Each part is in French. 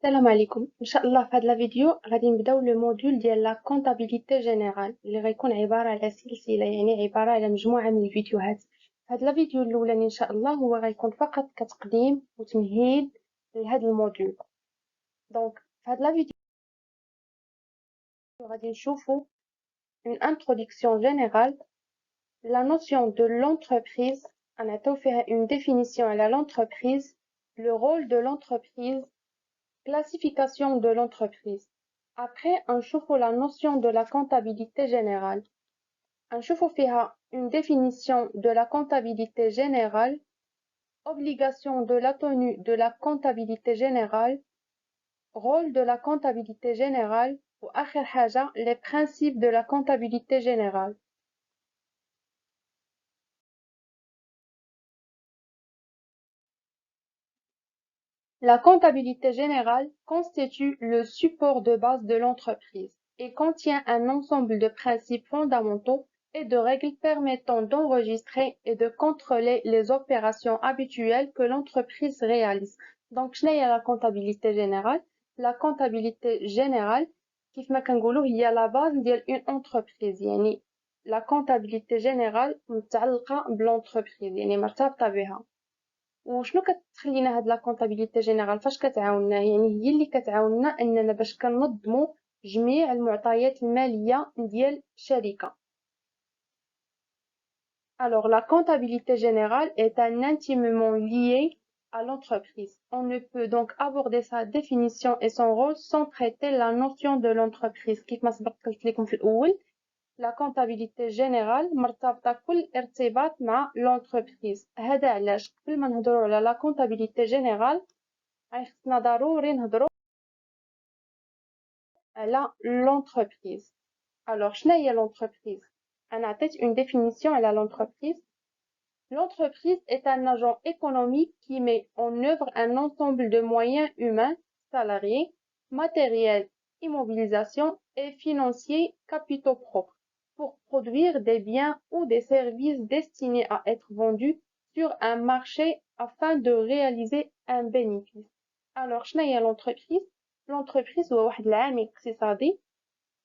السلام عليكم ان شاء الله في هذا الفيديو غادي نبداو لو موديول ديال لا كونطابيليتي جينيرال اللي غيكون عباره على سلسله يعني عباره على مجموعه من الفيديوهات. هذا الفيديو الاولاني ان شاء الله هو غيكون فقط كتقديم وتمهيد لهذا الموديول. دونك في هذا الفيديو غادي نشوفوا une introduction générale, la notion de l'entreprise, غنعطيو فيها une définition على l'entreprise, le rôle de l'entreprise, classification de l'entreprise. Après, نشوفوا la notion de la comptabilité générale. نشوفوا فيها une définition de la comptabilité générale, obligation de la tenue de la comptabilité générale, rôle de la comptabilité générale وآخر حاجة les principes de la comptabilité générale. La comptabilité générale constitue le support de base de l'entreprise et contient un ensemble de principes fondamentaux et de règles permettant d'enregistrer et de contrôler les opérations habituelles que l'entreprise réalise. Donc, شناهي la comptabilité générale? La comptabilité générale, كيف ما كنقولوا هي la base ديال une entreprise. يعني la comptabilité générale متعلقة بالentreprise يعني مرتبطة بها. وشنو كتخلينا هاد لا كونطابيليتي جينيرال فاش كتعاوننا؟ يعني هي اللي كتعاوننا اننا باش كنظموا جميع المعطيات الماليه ديال الشركه. Alors la comptabilité générale est intimement liée à l'entreprise. On ne peut donc aborder sa définition et son rôle sans traiter la notion de l'entreprise. كيف ما سبق قلت لكم في الاول لا كونطابيليتي جينيرال مرتبطة كل ارتباط مع لونتربريز. هذا علاش قبل ما نهضروا على لا كونطابيليتي جينيرال خصنا ضروري نهضروا على لونتربريز. alors شنو هي لونتربريز؟ انا عطيت une définition على l'entreprise. L'entreprise est un agent économique qui met en œuvre un ensemble de moyens humains, salariés, matériels, immobilisation et financiers capitaux propres pour produire des biens ou des services destinés à être vendus sur un marché afin de réaliser un bénéfice. Alors, شنو هي l'entreprise? L'entreprise هو واحد العامل اقتصادي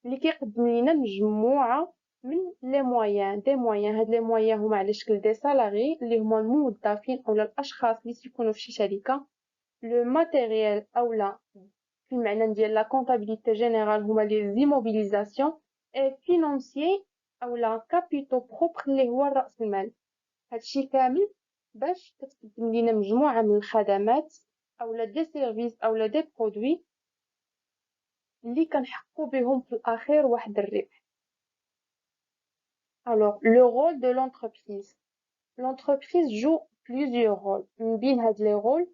اللي كيقدم لنا مجموعة من لي مويان دي مويان. هاد لي مويان هما على شكل دي سالاري اللي هما الموظفين اولا الاشخاص اللي تيكونوا في شي شركه. لو ماتيريال اولا في المعنى ديال لا كونطابيليتي جينيرال هما لي زيموبيليزاسيون اي فينانسيي اولا كابيتو بروبر اللي هو راس المال. هادشي كامل باش كتقدم لنا مجموعه من الخدمات اولا دي سيرفيس اولا دي برودوي اللي كنحققوا بهم في الاخير واحد الربح. Alors, le rôle de l'entreprise. L'entreprise joue plusieurs rôles. من بين هاد les rôles,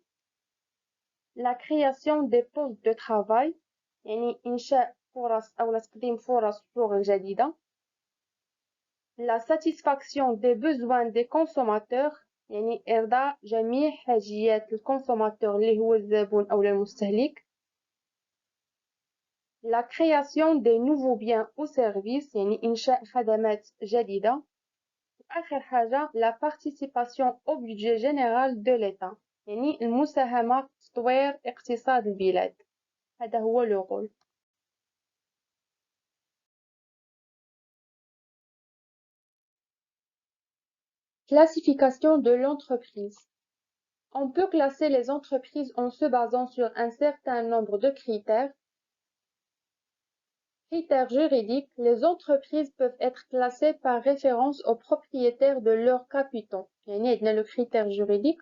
la création des postes de travail, يعني إنشاء فرص أو تقديم فرص شغل جديدة. La satisfaction des besoins des consommateurs, يعني إرضاء جميع حاجيات الكونسوماتور اللي هو الزبون أو المستهلك. La création des nouveaux biens ou services, يعني إنشاء خدمات جديدة. آخر حاجة la participation au budget général de l'État يعني المساهمة في تطوير اقتصاد البلاد. هذا هو le rôle. Classification de l'entreprise. On peut classer les entreprises en se basant sur un certain nombre de critères. Critères juridiques, les entreprises peuvent être classées par référence aux propriétaires de leurs capitaux. يعني عندنا le critère juridique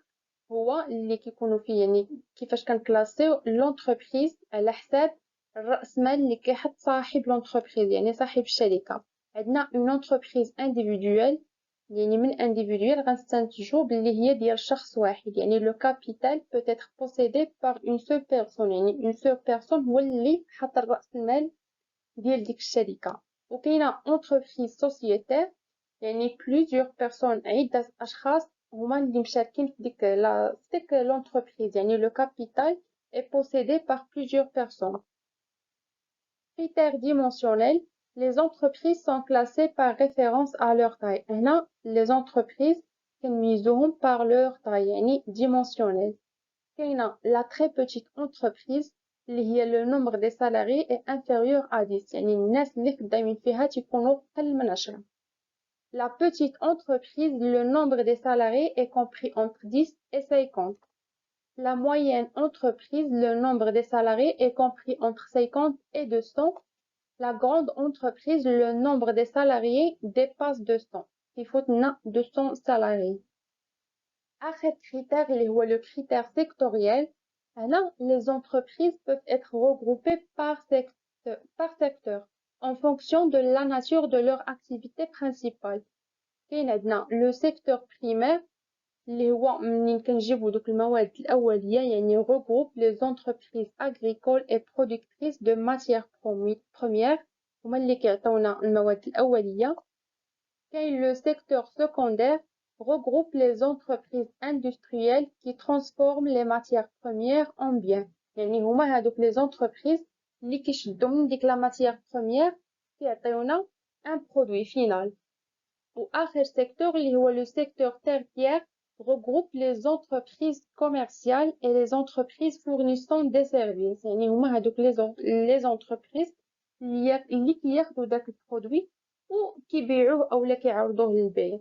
هو اللي كيكونوا فيه يعني كيفاش كنكلاسيو لونتربريز على حساب الراس مال اللي كيحط صاحب لونتربريز يعني صاحب الشركه. عندنا اون انتربريز انديفيدويل يعني من انديفيدويل غنستنتجو باللي هي ديال شخص واحد يعني لو كابيتال peut être possédé par une seule personne يعني une seule personne هو اللي حط الراس المال ديال ديك الشركه. وكاينه انتربريز سوسيتير يعني plusieurs personnes عدة أشخاص هما اللي مشاركين في ديك l'entreprise يعني le capital est possédé par plusieurs personnes. Critères dimensionnels, les entreprises sont classées par référence à leur taille. هنا les entreprises كنميزوهم par leur taille يعني dimensionnel. كاينه la très petite entreprise اللي هي le nombre des salariés est inférieur à 10 يعني الناس اللي خدامين فيها تيكونوا قل من 10. La petite entreprise, le nombre des salariés est compris entre 10 et 50. La moyenne entreprise, le nombre des salariés est compris entre 50 et 200. La grande entreprise, le nombre des salariés dépasse 200. Il faut 200 salariés. آخر critère, il est le critère sectoriel. Alors, les entreprises peuvent être regroupées par secteur en fonction de la nature de leur activité principale. Le secteur primaire اللي هو منين كنجيبو دوك المواد الأولية يعني regroupe les entreprises agricoles et productrices de matières premières هما اللي كيعطيونا المواد الأولية. كاين le secteur secondaire regroupe les entreprises industrielles qui transforment les matières premières en biens يعني هما هادوك les entreprises اللي كيشدو من ديك la matière première كيعطيونا un produit final. وآخر secteur اللي هو le secteur tertiaire regroupe les entreprises commerciales et les entreprises fournissant des services يعني هما هادوك les entreprises اللي كياخدو داك البرودوي وكيبيعوه اولا كيعرضوه للبيع.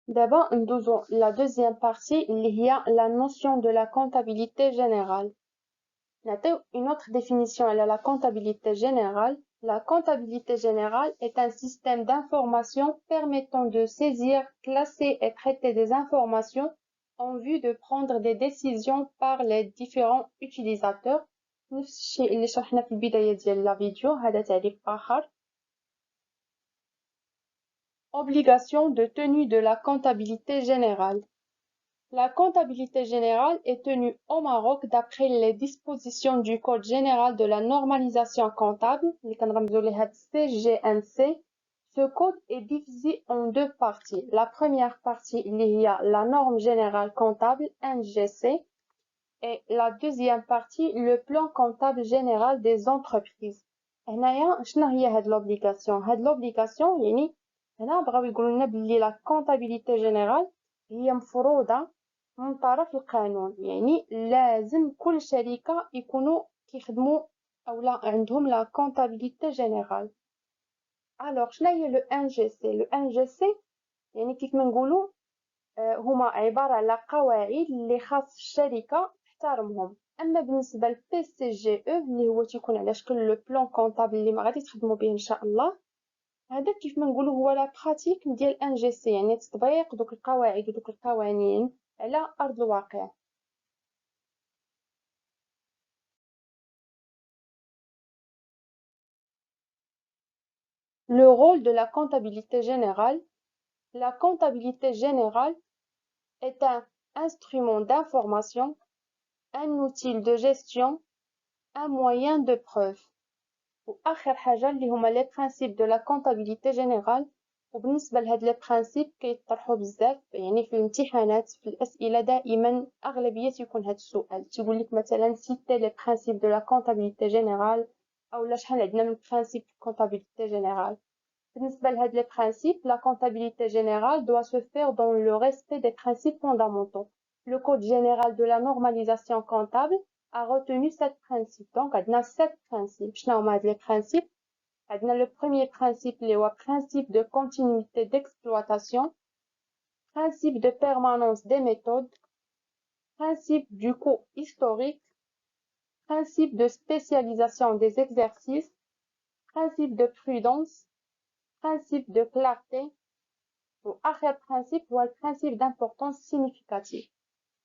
دابا ندوزو la deuxième partie اللي هي la notion de la comptabilité générale. نعطيو une autre définition à la comptabilité générale. La comptabilité générale est un système d'information permettant de saisir, classer et traiter des informations en vue de prendre des décisions par les différents utilisateurs. نفس الشيء اللي شرحنا في البداية ديال لا فيديو هذا تعريف آخر. Obligation de tenue de la comptabilité générale. La comptabilité générale est tenue au Maroc d'après les dispositions du Code général de la normalisation comptable, CGNC. Ce code est divisé en deux parties. La première partie, il y a la norme générale comptable, NGC, et la deuxième partie, le plan comptable général des entreprises. هنايا شنو هي هاد l'obligation؟ هاد l'obligation يعني هنا بغاو يقولوا لنا بلي لا comptabilité générale هي مفروضة من طرف القانون يعني لازم كل شركة يكونوا كيخدموا أولا عندهم لا comptabilité générale. alors شنو هي لو NGC؟ لو NGC يعني كيف ما نقولوا هما عبارة على قواعد اللي خاص الشركة تحترمهم. اما بالنسبه للبي سي جي او اللي هو تيكون على شكل لو بلان كونطابل اللي ما غادي تخدموا به ان شاء الله، هذا كيف ما نقولوا هو لا براتيك ديال ان جي سي يعني تطبيق دوك القواعد ودوك القوانين على ارض الواقع. Le rôle de la comptabilité générale. La comptabilité générale est un instrument d'information, un outil de gestion, un moyen de preuve. وآخر حاجة اللي هما لي برانسيب دو لا كونتابيليتي جينيرال. وبالنسبة لهاد لي برانسيب كيطرحوا بزاف يعني في الامتحانات في الأسئلة دائما أغلبية يكون هاد السؤال تيقول لك مثلا سيتي لي برانسيب دو لا كونتابيليتي جينيرال أو شحال عندنا من برانسيب في الكونتابيليتي جينيرال. بالنسبة لهاد لي برانسيب la comptabilité générale doit se faire dans le respect des principes fondamentaux. Le code général de la normalisation comptable a retenu 7 principes. Donc, عندنا 7 principes. شنو هما هاد لي principes؟ عندنا le premier principe اللي هو principe de continuité d'exploitation, principe de permanence des méthodes, principe du coût historique, principe de spécialisation des exercices, principe de prudence, principe de clarté. وآخر principe هو le principe d'importance significative.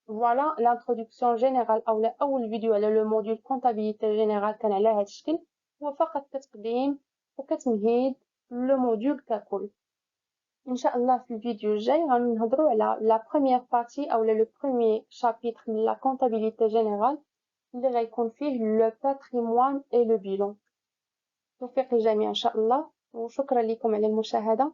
Voilà l'introduction générale أول فيديو على le module comptabilité générale كان على هاد الشكل. هو فقط كتقديم وكتمهيد لو موديول ككل. ان شاء الله في الفيديو الجاي غنهضروا على لا بروميير بارتي او لو بروميير شابيتر من لا كونتابيليتي جينيرال اللي غيكون فيه لو باتريمون اي لو بيلون. توفيق للجميع ان شاء الله وشكرا لكم على المشاهده.